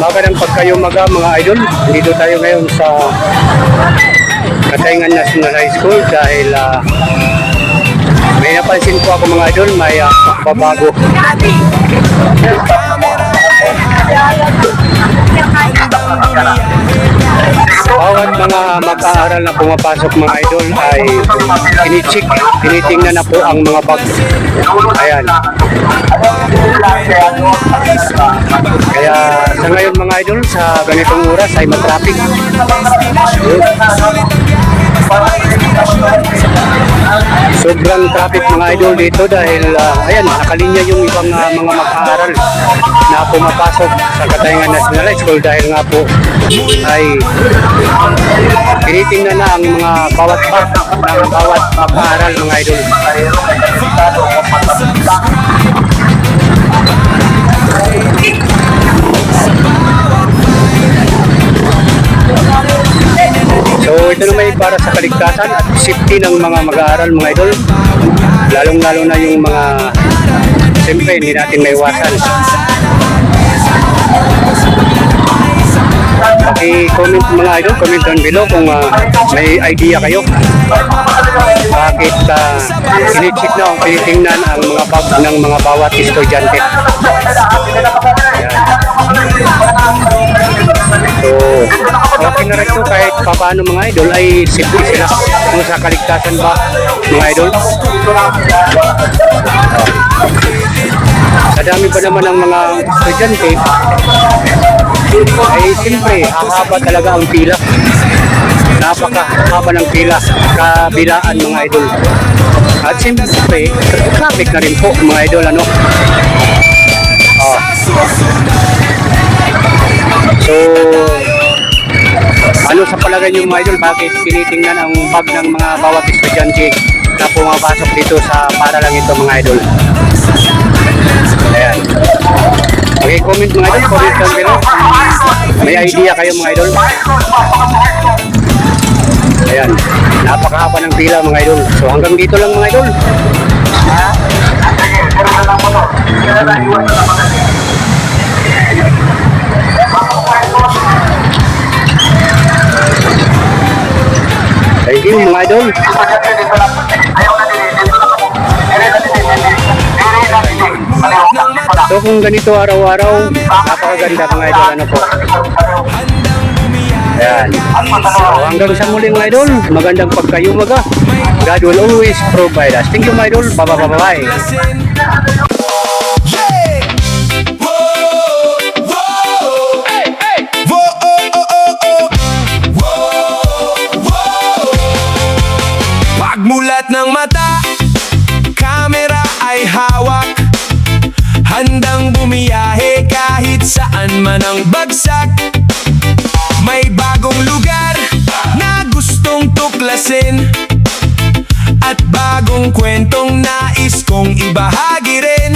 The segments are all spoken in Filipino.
Magandang pagkayumaga mga idol. Dito tayo ngayon sa Katayngan National High School dahil may napansin po ako mga idol, may pabago. Bawat mga mag-aaral na pumapasok mga idol ay tinitingnan na po ang mga bag. Ayan. Kaya sa ngayon mga idol, sa ganitong oras ay matraffic. Sobrang traffic mga idol dito dahil ayan, nakalinya yung ibang mga mag-aaral na pumapasok sa Katayngan National High School dahil nga po ay tinitingnan na ang mga bawat bag ng bawat mag-aaral mga idol. So ito naman para sa kaligtasan at safety ng mga mag-aaral mga idol, lalong-lalo na yung mga siyempre hindi natin maiwasan. Paki-comment mga idol, comment down below kung may idea kayo bakit sinicheck na o tinitingnan ang mga bag ng mga bawat estudyante. So, okay na rin ito kahit paano mga idol ay safety sila kung sa kaligtasan ba mga idol. Sa dami pa naman ng mga estudyante ay siyempre hahaba talaga ang pila. Napakahaba ng pila kabilaan mga idol. At siyempre traffic na rin po mga idol ano. So, ano sa palagay niyo mga idol, bakit tinitingnan ang bag ng mga bawat estudyante na pumapasok dito sa paaralang ito mga idol? Ayan. Okay, comment mga idol, comment down below. May idea kayo mga idol? Ayan, napakahaba ng pila mga idol. So hanggang dito lang mga idol. Thank you mga idol. So kung ganito araw-araw, napakaganda mga idol ano po. Ayan. So hanggang sa muli mga idol, magandang pagkayumaga. God will always provide us. Thank you mga idol. Bye-bye. Pagmulat ng mata, kamera ay hawak, handang bumiyahe kahit saan man ang bagsak. May bagong lugar na gustong tuklasin at bagong kwentong nais kong ibahagi rin.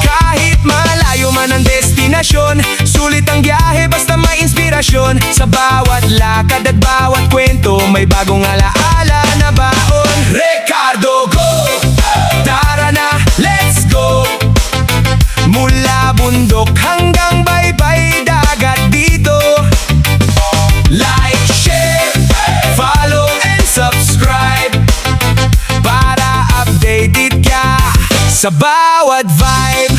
Kahit malayo man ang destinasyon, sulit ang biyahe basta may inspirasyon. Sa bawat lakad at bawat kwento, may bagong alaala na baon. Ricardo, go! Tara na, let's go! Mula bundok hanggang baybay dagat dito. Like, share, follow and subscribe para updated ka sa bawat vibe.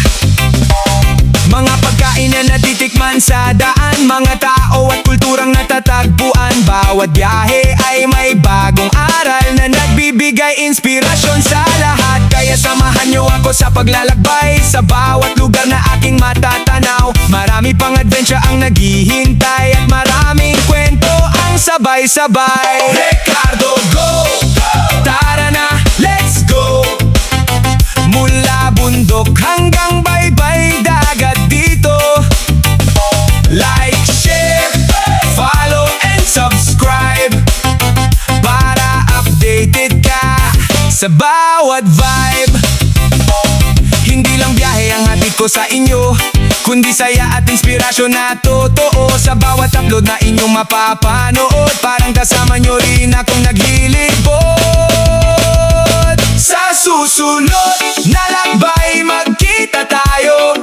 Mga pagkain na natitikman sa daan, mga tao at kulturang natatagpuan. Bawat biyahe ay may bagong aral na nagbibigay inspirasyon sa lahat. Kaya samahan niyo ako sa paglalakbay sa bawat lugar na aking matatanaw. Marami pang adventure ang naghihintay at maraming kwento ang sabay-sabay. Ricardo, go! Tara na, let's go! Mula bundok hanggang baybay dagat dito. Like, share, follow and subscribe para updated ka sa bawat vibe. Hindi lang biyahe ang hatid ko sa inyo, kundi saya at inspirasyon na totoo. Sa bawat upload na inyong mapapanood, parang kasama nyo rin akong naglilibot. Sa susunod na lakbay magkita tayo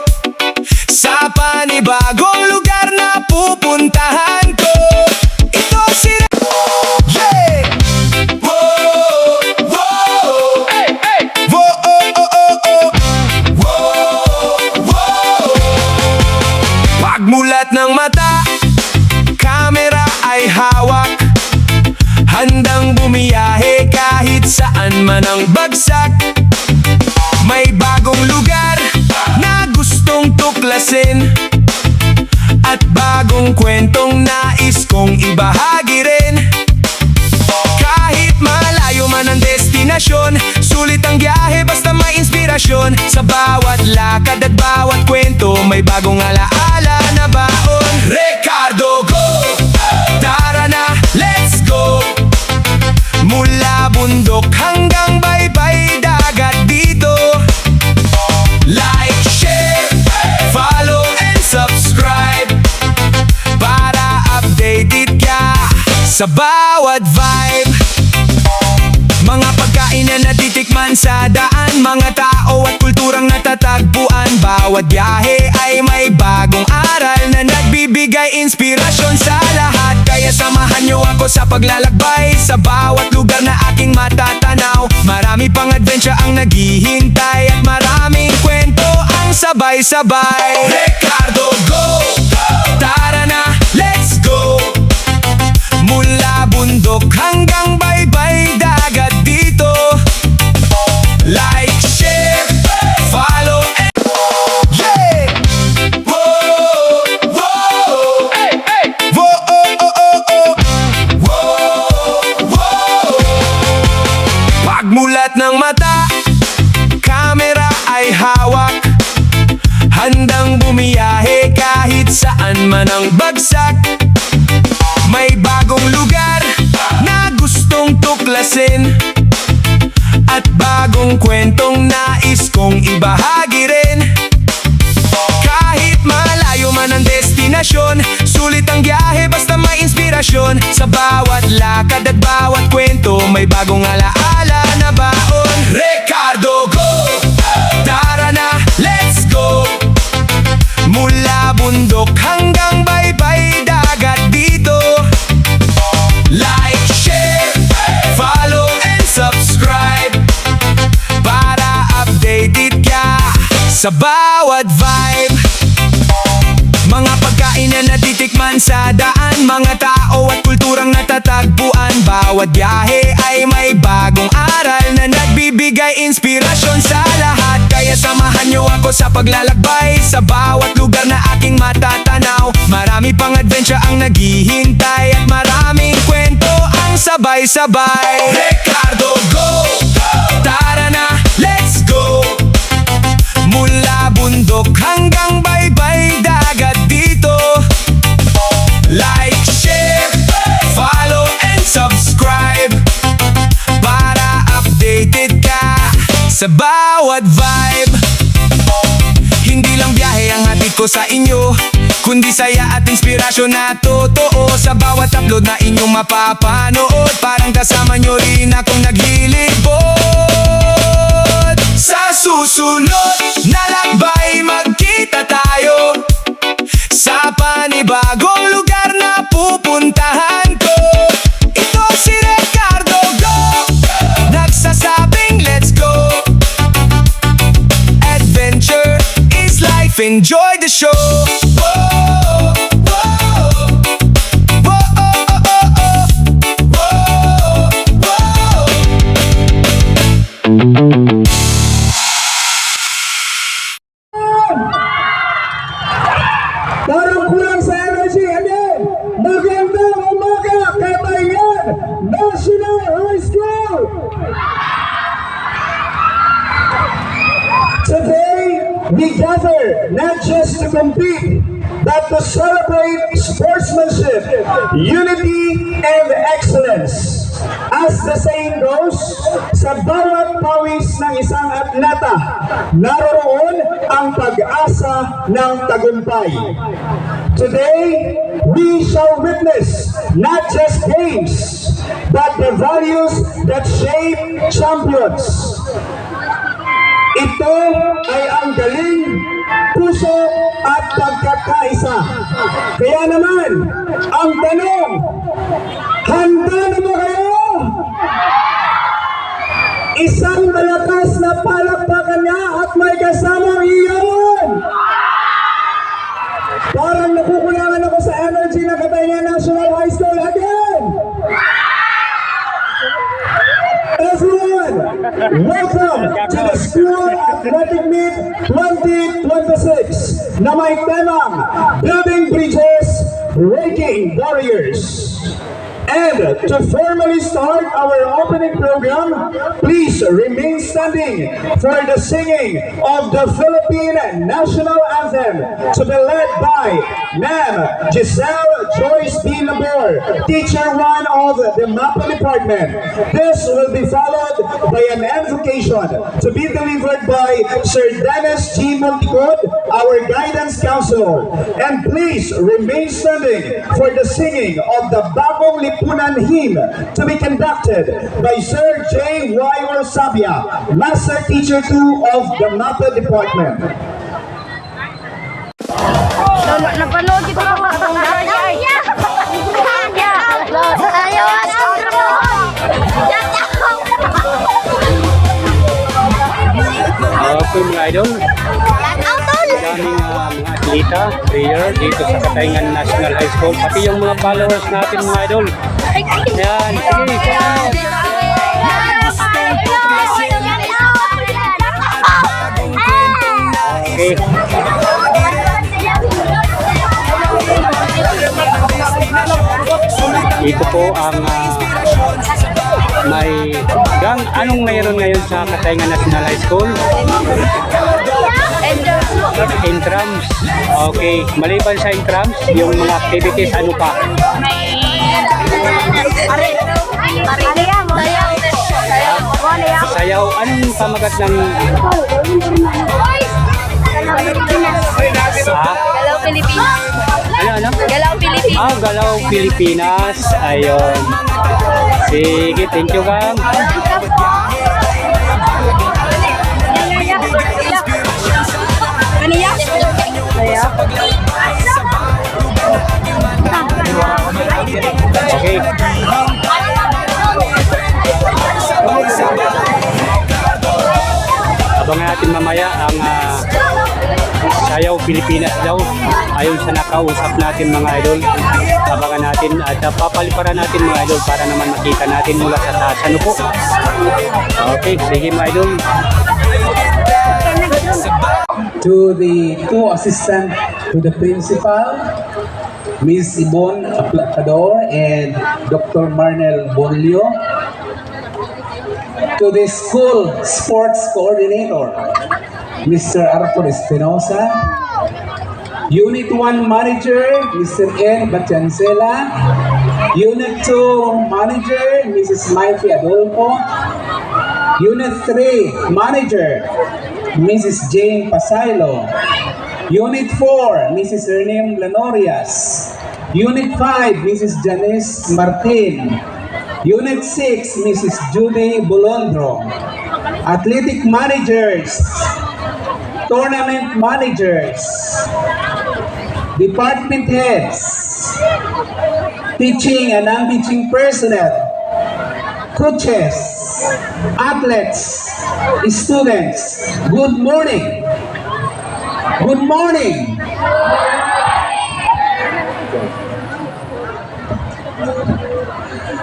sa panibagong Pagmulat ng mata, kamera ay hawak, handang bumiyahe kahit saan man ang bagsak. May bagong lugar na gustong tuklasin, at bagong kwentong nais kong ibahagi rin. Kahit malayo man ang destinasyon, sulit ang biyahe basta may inspirasyon. Sa bawat lakad at bawat kwento, may bagong alaala na baon. Ricardo, go! Tara na, let's go! Mula bundok hanggang baybay dagat dito. Like, share, follow and subscribe para updated ka sa bawat vibe. Mga pagkain na natitikman sa daan, mga tao at kulturang natatagpuan. Bawat biyahe ay may bagong aral na nagbibigay inspirasyon sa lahat. Kaya samahan niyo ako sa paglalakbay sa bawat lugar na aking matatanaw. Marami pang adventure ang naghihintay at maraming kwento ang sabay-sabay. Ricardo, go! Tara na, let's go! Mula bundok hanggang baybay dagat dito. Like, share, follow and yeah! Whoa, whoa, hey, hey! Whoa, oh, oh, oh, oh. Whoa, whoa. Pagmulat ng mata, kamera ay hawak, handang bumiyahe kahit saan man ang bagsak. May bagong lugar na gustong tuklasin, at bagong kwentong nais kong ibahagi rin. Kahit malayo man ang destinasyon, sulit ang biyahe basta may inspirasyon. Sa bawat lakad at bawat kwento, may bagong alaala na baon. Ricardo, go! Tara na, let's go! Mula bundok hanggang baybay dagat dito. Like, share, follow and subscribe para updated ka sa bawat vibe. Mga pagkain na natitikman sa daan, mga tao at kulturang natatagpuan. Bawat biyahe ay may bagong aral na nagbibigay inspirasyon sa lahat. Kaya samahan niyo ako sa paglalakbay sa bawat lugar na aking matatanaw. Marami pang adventure ang naghihintay at maraming kwento ang sabay-sabay. Ricardo, go! Tara na, let's go! Mula bundok hanggang baybay dagat dito. Like, share, follow and subscribe para updated ka sa bawat vibe. Hindi lang biyahe ang hatid ko sa inyo, kundi saya at inspirasyon na totoo. Sa bawat upload na inyong mapapanood, parang kasama nyo rin akong naglilibot. Sa susunod na lakbay, magkita tayo sa panibagong lugar na pupuntahan ko. Ito si Ricardo, go! Nagsasabing let's go! Adventure is life, enjoy the show! Whoa, whoa. Whoa, oh, oh, oh, oh. Whoa, whoa. Parang kulang sa energy. Again, magandang umaga, Kabayan National High School! Today, we gather not just to compete, but to celebrate sportsmanship, unity, and excellence. As the saying goes, sa bawat pawis ng isang atleta, naroon ang pag-asa ng tagumpay. Today, we shall witness not just games, but the values that shape champions. Ito ay ang galing, puso at pagkakaisa. Kaya naman, ang tanong, handa na ba kayo? Isang malakas na palakpakan niya at may kasamang iyon. Parang nakukulangan ako sa energy ng Katayngan National High School again! Everyone, welcome to the School Athletic Meet 2026 na may temang Building Bridges, Breaking Barriers. And to formally start our opening program, please remain standing for the singing of the Philippine National Anthem to be led by Ma'am Giselle Joyce D. Labor, Teacher 1 of the MAPA Department. This will be followed by an invocation to be delivered by Sir Dennis G. Monticod, our Guidance Counselor. And please remain standing for the singing of the Bagong Lipunan Hymn to be conducted by Sir J. Y. Rosabia, Master Teacher 2 of the MAPA Department. Napanood ko lang ang Okay mga idol, daming mga atleta, player dito sa Katayngan National High School, pati yung mga followers natin mga idol. Ayan, sige. Okay. Ito po ang may anong mayroon ngayon sa Katayngan National High School? Intrams. Okay. Maliban sa intrams, yung mga activities, ano pa? Sayaw. Anong pamagat ng... Galaw Pilipinas. Ano? Galaw Pilipinas. Galaw Pilipinas. Ayun. Sige, thank you, Kang. Kaniya? Kaya? Okay. Abangan natin mamaya ang Sayaw Pilipinas daw. Ayon sa nakausap natin mga idol. Abangan natin at papaliparan natin mga idol para naman makita natin mula sa taas. Ano po? Okay, sige mga idol. To the two assistants to the principal, Ms. Yvonne Aplacador and Dr. Marnel Bonlio. To the school sports coordinator, Mr. Arthur Espinosa. Unit 1 manager, Mr. N. Batiancela. Unit 2 manager, Mrs. Mikey Adolfo. Unit 3 manager, Mrs. Jane Pasaylo. Unit 4, Mrs. Ernem Lanorias. Unit 5, Mrs. Janice Martin. Unit 6, Mrs. Judy Bolondro. Athletic managers, tournament managers, department heads, teaching and non-teaching personnel, coaches, athletes, students, good morning. Good morning.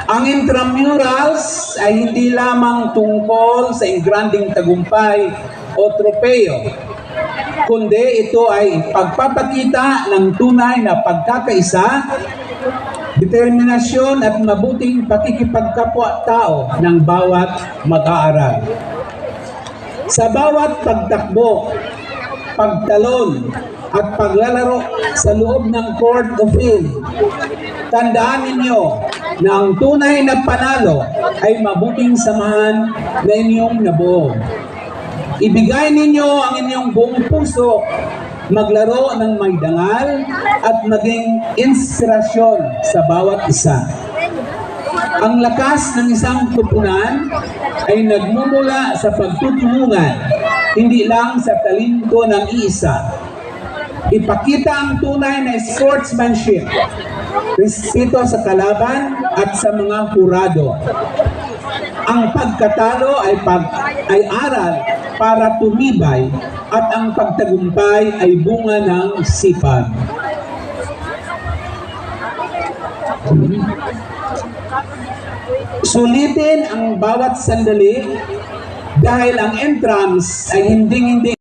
Ang intramurals ay hindi lamang tungkol sa engranding tagumpay o tropeo, kundi ito ay pagpapakita ng tunay na pagkakaisa, determinasyon at mabuting pakikipagkapwa-tao ng bawat mag-aaral. Sa bawat pagtakbo, pagtalon at paglalaro sa loob ng court of field, tandaan ninyo na ang tunay na panalo ay mabuting samahan na inyong nabuo. Ibigay ninyo ang inyong buong puso, maglaro ng may dangal at maging inspirasyon sa bawat isa. Ang lakas ng isang kupunan ay nagmumula sa pagtutulungan, hindi lang sa talento ng iisa. Ipakita ang tunay na sportsmanship, respeto sa kalaban at sa mga hurado. Ang pagkatalo ay aral para tumibay at ang pagtagumpay ay bunga ng sipag. Sulitin ang bawat sandali dahil ang entrance ay hindi